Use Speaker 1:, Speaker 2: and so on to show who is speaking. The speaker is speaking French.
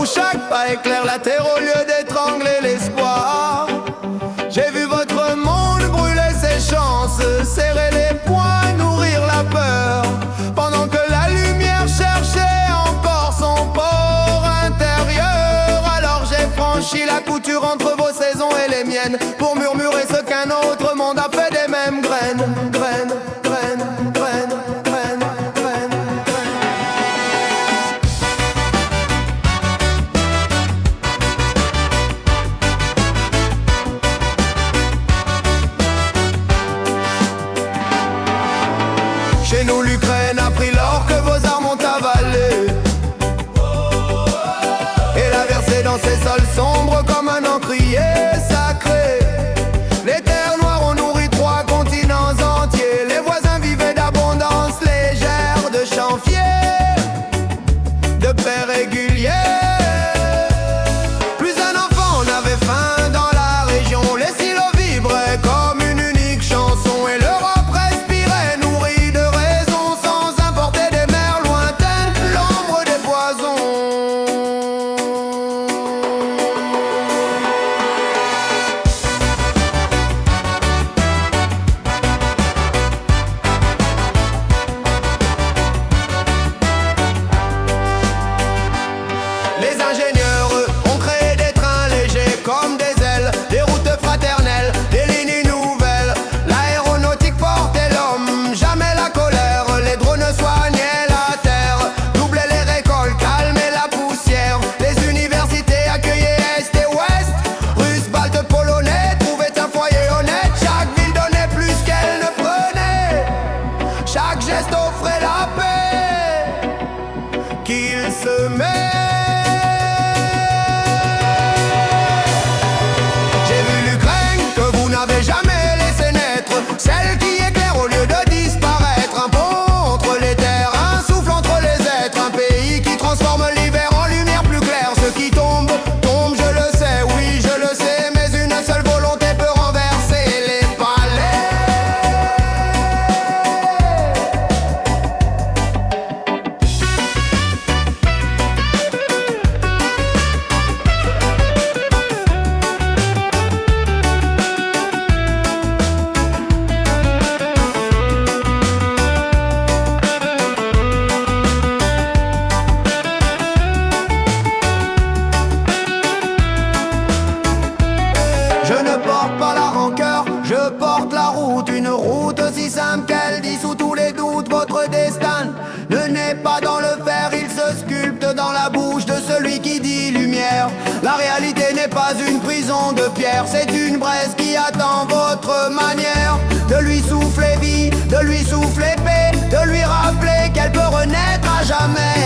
Speaker 1: où chaque pas éclaire la terre au lieu d'étrangler l'espoir. J'ai vu votre monde brûler ses chances, serrer les poings, nourrir la peur, pendant que la lumière cherchait encore son port intérieur. Alors j'ai franchi la couture entre vos saisons et les miennes, pour murmurer ce qu'un autre monde a fait des mêmes graines. Graines, graines, graines, graines, graines, Chez nous, l'Ukraine a pris l'or que vos armes ont avalé, et l'a versé dans ses sols sombres comme un encrier sacré. Les terres noires ont nourri 3 continents entiers. Les voisins vivaient d'abondance légère, de champs fiers, de paix régulière. Plus un enfant n'avait faim dans la région. Les silos vibraient comme une unique chanson, et l'Europe respirait nourrie de raisons, sans importer des mers lointaines l'ombre des poisons. Les ingénieurs ont créé des trains légers comme des ailes, des routes fraternelles, des lignes nouvelles. L'aéronautique portait l'homme, jamais la colère. Les drones soignaient la terre, doublaient les récoltes, calmaient la poussière. Les universités accueillaient Est et Ouest, Russes, Baltes, Polonais trouvaient un foyer honnête. Chaque ville donnait plus qu'elle ne prenait, chaque geste offrait la paix qu'il se met. J'ai vu l'Ukraine que vous n'avez jamais laissé naître, celle qui éclaire au lieu de disparaître. Un pont entre les terres, un souffle entre les êtres, un pays qui transforme l'hiver en lumière plus claire. Ce qui tombe, tombe, je le sais, oui je le sais, mais une seule volonté peut renverser les palais. Je ne porte pas la rancœur, je porte la route. Une route aussi simple qu'elle dissout tous les doutes. Votre destin ne naît pas dans le fer, il se sculpte dans la bouche de celui qui dit lumière. La réalité n'est pas une prison de pierre, c'est une braise qui attend votre manière de lui souffler vie, de lui souffler paix, de lui rappeler qu'elle peut renaître à jamais.